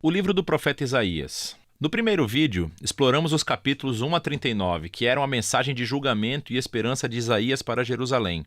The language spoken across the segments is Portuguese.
O livro do profeta Isaías. No primeiro vídeo, exploramos os capítulos 1 a 39, que eram a mensagem de julgamento e esperança de Isaías para Jerusalém.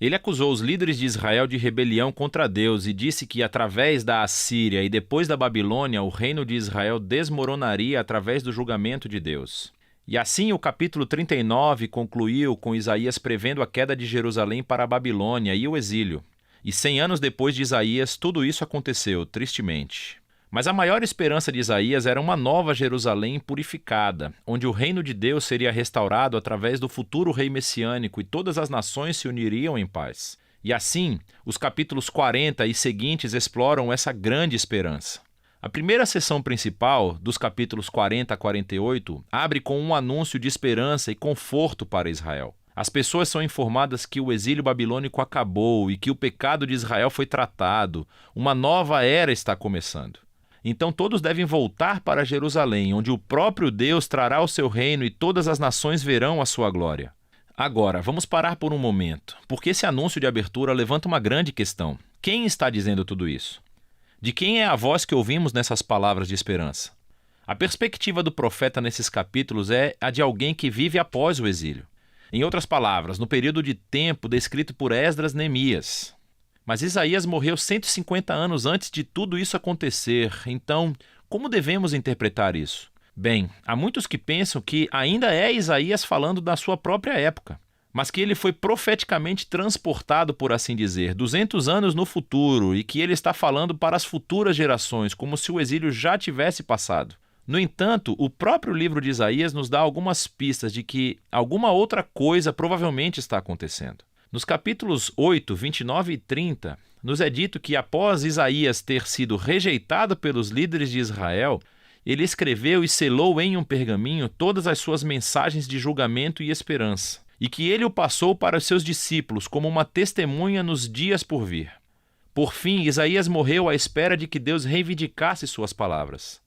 Ele acusou os líderes de Israel de rebelião contra Deus e disse que através da Assíria e depois da Babilônia, o reino de Israel desmoronaria através do julgamento de Deus. E assim o capítulo 39 concluiu com Isaías prevendo a queda de Jerusalém para a Babilônia e o exílio. E 100 anos depois de Isaías, tudo isso aconteceu, tristemente. Mas a maior esperança de Isaías era uma nova Jerusalém purificada, onde o reino de Deus seria restaurado através do futuro rei messiânico e todas as nações se uniriam em paz. E assim, os capítulos 40 e seguintes exploram essa grande esperança. A primeira sessão principal, dos capítulos 40 a 48, abre com um anúncio de esperança e conforto para Israel. As pessoas são informadas que o exílio babilônico acabou e que o pecado de Israel foi tratado. Uma nova era está começando. Então todos devem voltar para Jerusalém, onde o próprio Deus trará o seu reino e todas as nações verão a sua glória. Agora, vamos parar por um momento, porque esse anúncio de abertura levanta uma grande questão. Quem está dizendo tudo isso? De quem é a voz que ouvimos nessas palavras de esperança? A perspectiva do profeta nesses capítulos é a de alguém que vive após o exílio. Em outras palavras, no período de tempo descrito por Esdras Neemias. Mas Isaías morreu 150 anos antes de tudo isso acontecer, então como devemos interpretar isso? Bem, há muitos que pensam que ainda é Isaías falando da sua própria época, mas que ele foi profeticamente transportado, por assim dizer, 200 anos no futuro e que ele está falando para as futuras gerações, como se o exílio já tivesse passado. No entanto, o próprio livro de Isaías nos dá algumas pistas de que alguma outra coisa provavelmente está acontecendo. Nos capítulos 8, 29 e 30, nos é dito que após Isaías ter sido rejeitado pelos líderes de Israel, ele escreveu e selou em um pergaminho todas as suas mensagens de julgamento e esperança, e que ele o passou para os seus discípulos como uma testemunha nos dias por vir. Por fim, Isaías morreu à espera de que Deus reivindicasse suas palavras.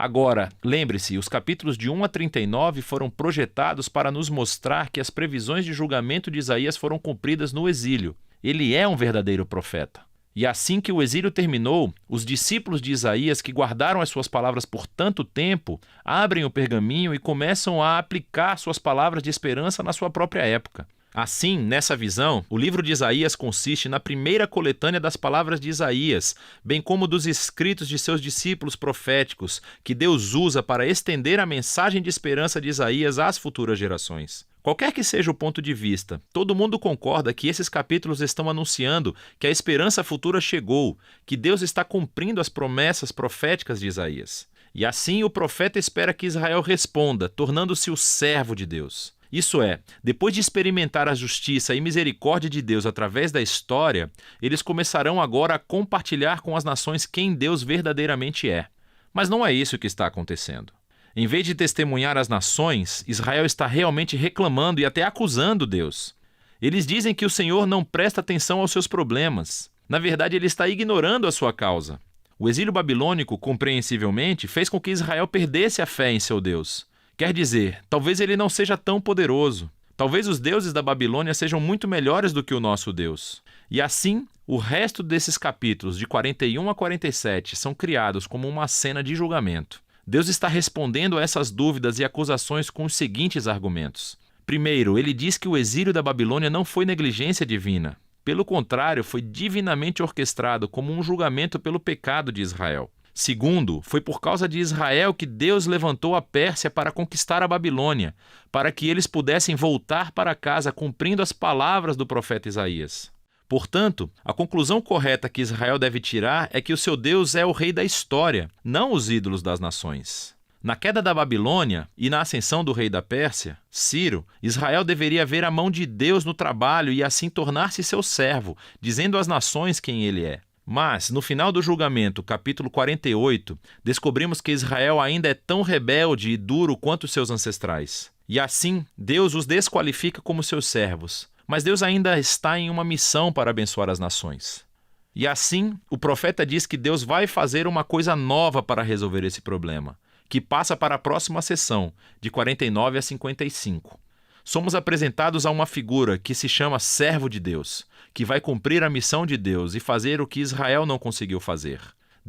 Agora, lembre-se, os capítulos de 1 a 39 foram projetados para nos mostrar que as previsões de julgamento de Isaías foram cumpridas no exílio. Ele é um verdadeiro profeta. E assim que o exílio terminou, os discípulos de Isaías, que guardaram as suas palavras por tanto tempo, abrem o pergaminho e começam a aplicar suas palavras de esperança na sua própria época. Assim, nessa visão, o livro de Isaías consiste na primeira coletânea das palavras de Isaías, bem como dos escritos de seus discípulos proféticos, que Deus usa para estender a mensagem de esperança de Isaías às futuras gerações. Qualquer que seja o ponto de vista, todo mundo concorda que esses capítulos estão anunciando que a esperança futura chegou, que Deus está cumprindo as promessas proféticas de Isaías. E assim o profeta espera que Israel responda, tornando-se o servo de Deus. Isso é, depois de experimentar a justiça e misericórdia de Deus através da história, eles começarão agora a compartilhar com as nações quem Deus verdadeiramente é. Mas não é isso que está acontecendo. Em vez de testemunhar às nações, Israel está realmente reclamando e até acusando Deus. Eles dizem que o Senhor não presta atenção aos seus problemas. Na verdade, ele está ignorando a sua causa. O exílio babilônico, compreensivelmente, fez com que Israel perdesse a fé em seu Deus. Quer dizer, talvez ele não seja tão poderoso. Talvez os deuses da Babilônia sejam muito melhores do que o nosso Deus. E assim, o resto desses capítulos, de 41 a 47, são criados como uma cena de julgamento. Deus está respondendo a essas dúvidas e acusações com os seguintes argumentos. Primeiro, ele diz que o exílio da Babilônia não foi negligência divina. Pelo contrário, foi divinamente orquestrado como um julgamento pelo pecado de Israel. Segundo, foi por causa de Israel que Deus levantou a Pérsia para conquistar a Babilônia, para que eles pudessem voltar para casa cumprindo as palavras do profeta Isaías. Portanto, a conclusão correta que Israel deve tirar é que o seu Deus é o rei da história, não os ídolos das nações. Na queda da Babilônia e na ascensão do rei da Pérsia, Ciro, Israel deveria ver a mão de Deus no trabalho e assim tornar-se seu servo, dizendo às nações quem ele é. Mas, no final do julgamento, capítulo 48, descobrimos que Israel ainda é tão rebelde e duro quanto seus ancestrais. E assim, Deus os desqualifica como seus servos. Mas Deus ainda está em uma missão para abençoar as nações. E assim, o profeta diz que Deus vai fazer uma coisa nova para resolver esse problema, que passa para a próxima sessão, de 49 a 55. Somos apresentados a uma figura que se chama servo de Deus, que vai cumprir a missão de Deus e fazer o que Israel não conseguiu fazer.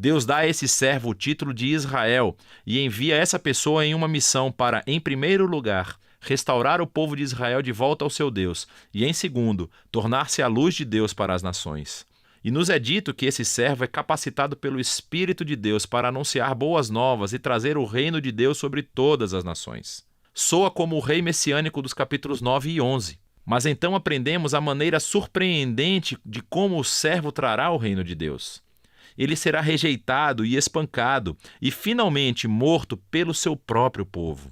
Deus dá a esse servo o título de Israel e envia essa pessoa em uma missão para, em primeiro lugar, restaurar o povo de Israel de volta ao seu Deus e, em segundo, tornar-se a luz de Deus para as nações. E nos é dito que esse servo é capacitado pelo Espírito de Deus para anunciar boas novas e trazer o reino de Deus sobre todas as nações. Soa como o rei messiânico dos capítulos 9 e 11. Mas então aprendemos a maneira surpreendente de como o servo trará o reino de Deus. Ele será rejeitado e espancado e finalmente morto pelo seu próprio povo.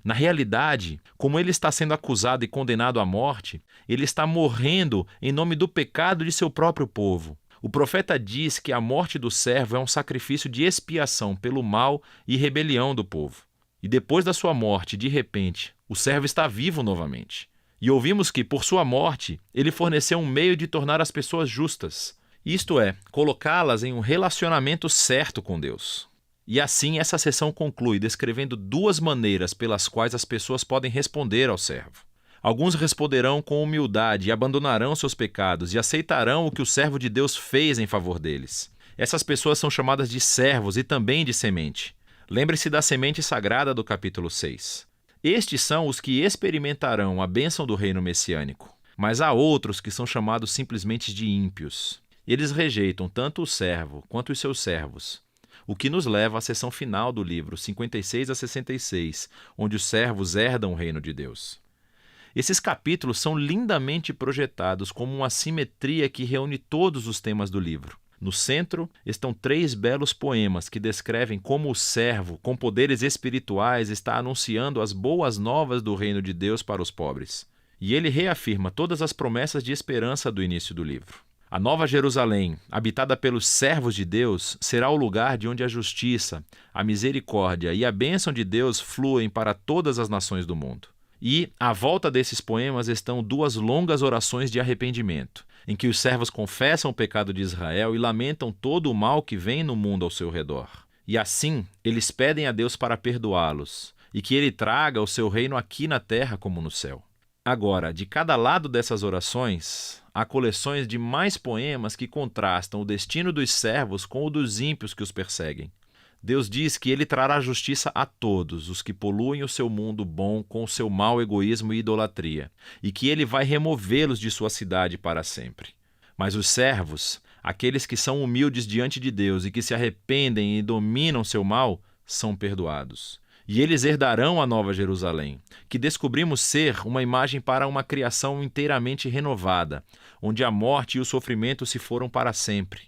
Na realidade, como ele está sendo acusado e condenado à morte, ele está morrendo em nome do pecado de seu próprio povo. O profeta diz que a morte do servo é um sacrifício de expiação pelo mal e rebelião do povo. E depois da sua morte, de repente, o servo está vivo novamente. E ouvimos que, por sua morte, ele forneceu um meio de tornar as pessoas justas. Isto é, colocá-las em um relacionamento certo com Deus. E assim essa sessão conclui descrevendo duas maneiras pelas quais as pessoas podem responder ao servo. Alguns responderão com humildade e abandonarão seus pecados e aceitarão o que o servo de Deus fez em favor deles. Essas pessoas são chamadas de servos e também de semente. Lembre-se da semente sagrada do capítulo 6. Estes são os que experimentarão a bênção do reino messiânico. Mas há outros que são chamados simplesmente de ímpios. Eles rejeitam tanto o servo quanto os seus servos. O que nos leva à seção final do livro, 56 a 66, onde os servos herdam o reino de Deus. Esses capítulos são lindamente projetados como uma simetria que reúne todos os temas do livro. No centro estão 3 belos poemas que descrevem como o servo, com poderes espirituais, está anunciando as boas novas do reino de Deus para os pobres. E ele reafirma todas as promessas de esperança do início do livro. A Nova Jerusalém, habitada pelos servos de Deus, será o lugar de onde a justiça, a misericórdia e a bênção de Deus fluem para todas as nações do mundo. E, à volta desses poemas, estão 2 longas orações de arrependimento, em que os servos confessam o pecado de Israel e lamentam todo o mal que vem no mundo ao seu redor. E assim, eles pedem a Deus para perdoá-los, e que ele traga o seu reino aqui na terra como no céu. Agora, de cada lado dessas orações, há coleções de mais poemas que contrastam o destino dos servos com o dos ímpios que os perseguem. Deus diz que ele trará justiça a todos os que poluem o seu mundo bom com o seu mau egoísmo e idolatria, e que ele vai removê-los de sua cidade para sempre. Mas os servos, aqueles que são humildes diante de Deus e que se arrependem e dominam seu mal, são perdoados. E eles herdarão a Nova Jerusalém, que descobrimos ser uma imagem para uma criação inteiramente renovada, onde a morte e o sofrimento se foram para sempre.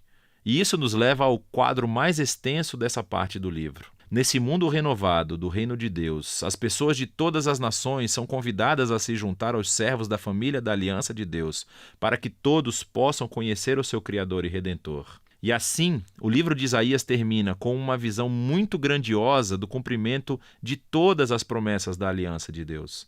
E isso nos leva ao quadro mais extenso dessa parte do livro. Nesse mundo renovado do reino de Deus, as pessoas de todas as nações são convidadas a se juntar aos servos da família da aliança de Deus, para que todos possam conhecer o seu Criador e Redentor. E assim, o livro de Isaías termina com uma visão muito grandiosa do cumprimento de todas as promessas da aliança de Deus.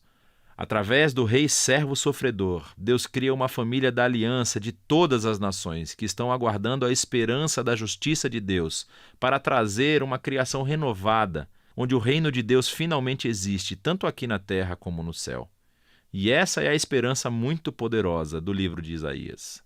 Através do rei servo sofredor, Deus cria uma família da aliança de todas as nações que estão aguardando a esperança da justiça de Deus para trazer uma criação renovada, onde o reino de Deus finalmente existe, tanto aqui na terra como no céu. E essa é a esperança muito poderosa do livro de Isaías.